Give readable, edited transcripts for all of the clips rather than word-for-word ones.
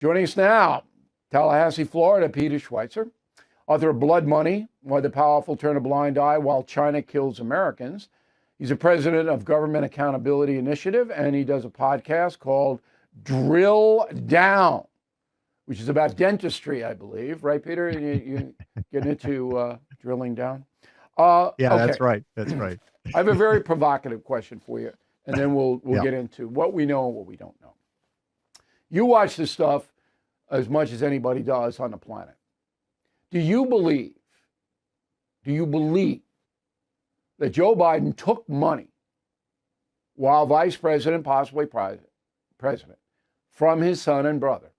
Joining us now, Tallahassee, Florida, Peter Schweizer, author of Blood Money, Why the Powerful Turn a Blind Eye While China Kills Americans. He's the president of Government Accountability Initiative, and he does a podcast called Drilldown, which is about dentistry, I believe. Right, Peter? You get into drilling down? Yeah, okay. That's right. That's right. I have a very provocative question for you, and then we'll get into what we know and what we don't know. You watch this stuff as much as anybody does on the planet. Do you believe that Joe Biden took money while vice president, possibly president, from his son and brother,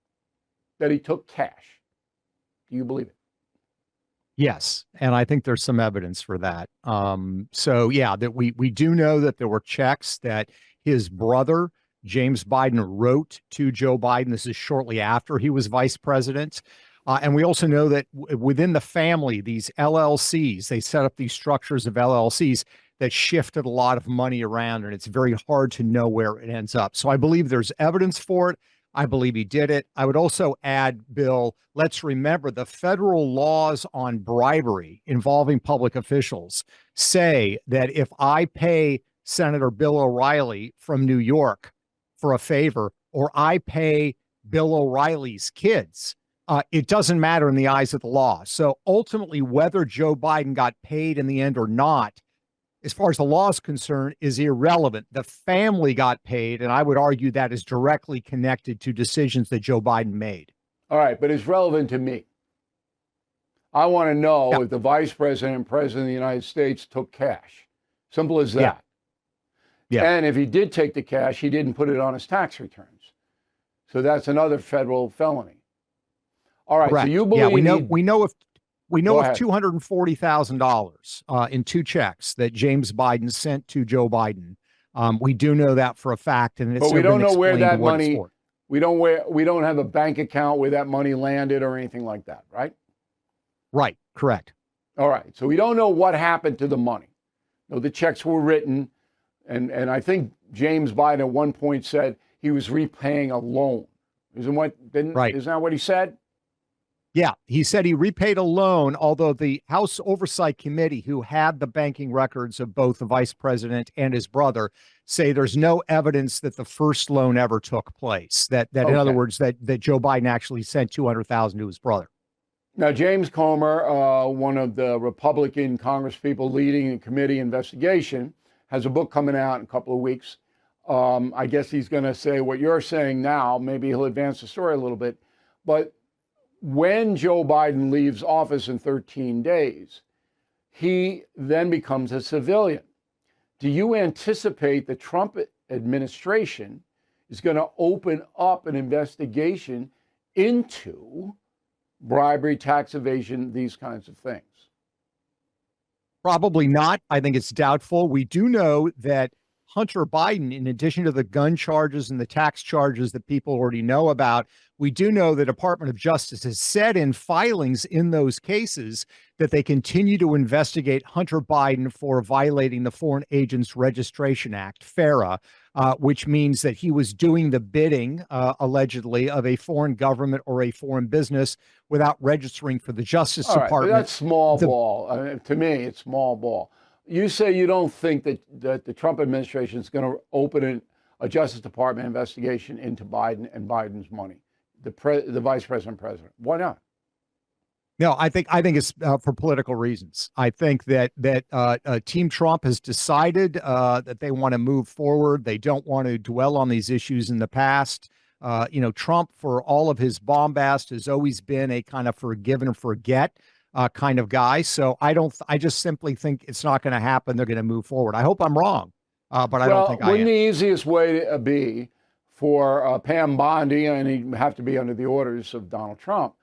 that he took cash? Do you believe it? Yes, and I think there's some evidence for that. That we do know that there were checks that his brother, James Biden, wrote to Joe Biden. This is shortly after he was vice president. And we also know that within the family, these LLCs, they set up these structures of LLCs that shifted a lot of money around, and it's very hard to know where it ends up. So I believe there's evidence for it. I believe he did it. I would also add, Bill, let's remember the federal laws on bribery involving public officials say that if I pay Senator Bill O'Reilly from New York for a favor, or I pay Bill O'Reilly's kids, it doesn't matter in the eyes of the law. So ultimately, whether Joe Biden got paid in the end or not, as far as the law is concerned, is irrelevant. The family got paid, and I would argue that is directly connected to decisions that Joe Biden made. All right, but it's relevant to me. I want to know if the vice president and president of the United States took cash. Simple as that. Yeah. And if he did take the cash, he didn't put it on his tax returns. So that's another federal felony. All right. Correct. So you believe we know of $240,000 in two checks that James Biden sent to Joe Biden. We do know that for a fact, and it's but we don't know where that money. For. We don't have a bank account where that money landed or anything like that, right? Right. Correct. All right. So we don't know what happened to the money. No, the checks were written, and I think James Biden at one point said he was repaying a loan. Isn't that what he said? Yeah, he said he repaid a loan, although the House Oversight Committee, who had the banking records of both the vice president and his brother, say there's no evidence that the first loan ever took place. That in other words, that Joe Biden actually sent $200,000 to his brother. Now, James Comer, one of the Republican congresspeople leading a committee investigation, has a book coming out in a couple of weeks. I guess he's going to say what you're saying now. Maybe he'll advance the story a little bit. But when Joe Biden leaves office in 13 days, he then becomes a civilian. Do you anticipate the Trump administration is going to open up an investigation into bribery, tax evasion, these kinds of things? Probably not. I think it's doubtful. We do know that Hunter Biden, in addition to the gun charges and the tax charges that people already know about, we do know the Department of Justice has said in filings in those cases that they continue to investigate Hunter Biden for violating the Foreign Agents Registration Act, FARA, which means that he was doing the bidding, allegedly, of a foreign government or a foreign business without registering for the Justice Department. But that's small ball. To me, it's small ball. You say you don't think that the Trump administration is going to open a Justice Department investigation into Biden and Biden's money, the vice president, president. Why not? No, I think it's for political reasons. I think that Team Trump has decided that they want to move forward. They don't want to dwell on these issues in the past. Trump, for all of his bombast, has always been a kind of forgive and forget kind of guy. So I just simply think it's not going to happen. They're going to move forward. I hope I'm wrong, but I don't think I am. Wouldn't the easiest way to be for Pam Bondi, and he'd have to be under the orders of Donald Trump,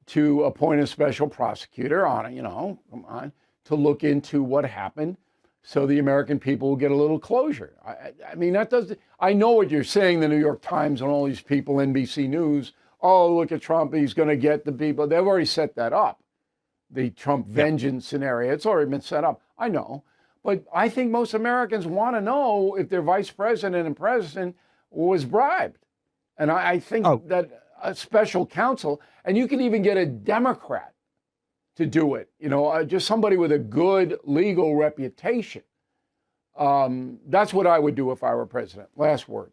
to appoint a special prosecutor to look into what happened so the American people will get a little closure. I mean, I know what you're saying, the New York Times and all these people, NBC News, oh, look at Trump, he's going to get the people. They've already set that up. The Trump vengeance scenario. It's already been set up. I know. But I think most Americans want to know if their vice president and president was bribed. And I think that a special counsel, and you can even get a Democrat to do it. Just somebody with a good legal reputation. That's what I would do if I were president. Last word.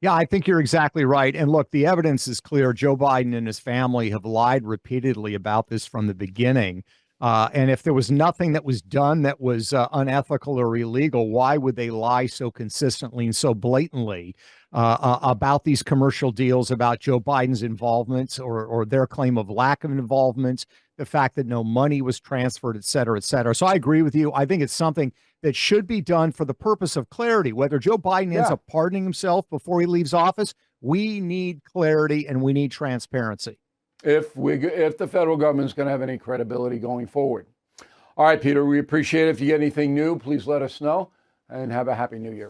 Yeah, I think you're exactly right. And look, the evidence is clear. Joe Biden and his family have lied repeatedly about this from the beginning. And if there was nothing that was done that was unethical or illegal, why would they lie so consistently and so blatantly about these commercial deals, about Joe Biden's involvements or their claim of lack of involvement, the fact that no money was transferred, et cetera, et cetera. So I agree with you. I think it's something that should be done for the purpose of clarity. Whether Joe Biden ends up pardoning himself before he leaves office, we need clarity and we need transparency. If the federal government is going to have any credibility going forward. All right, Peter, we appreciate it. If you get anything new, please let us know, and have a happy new year.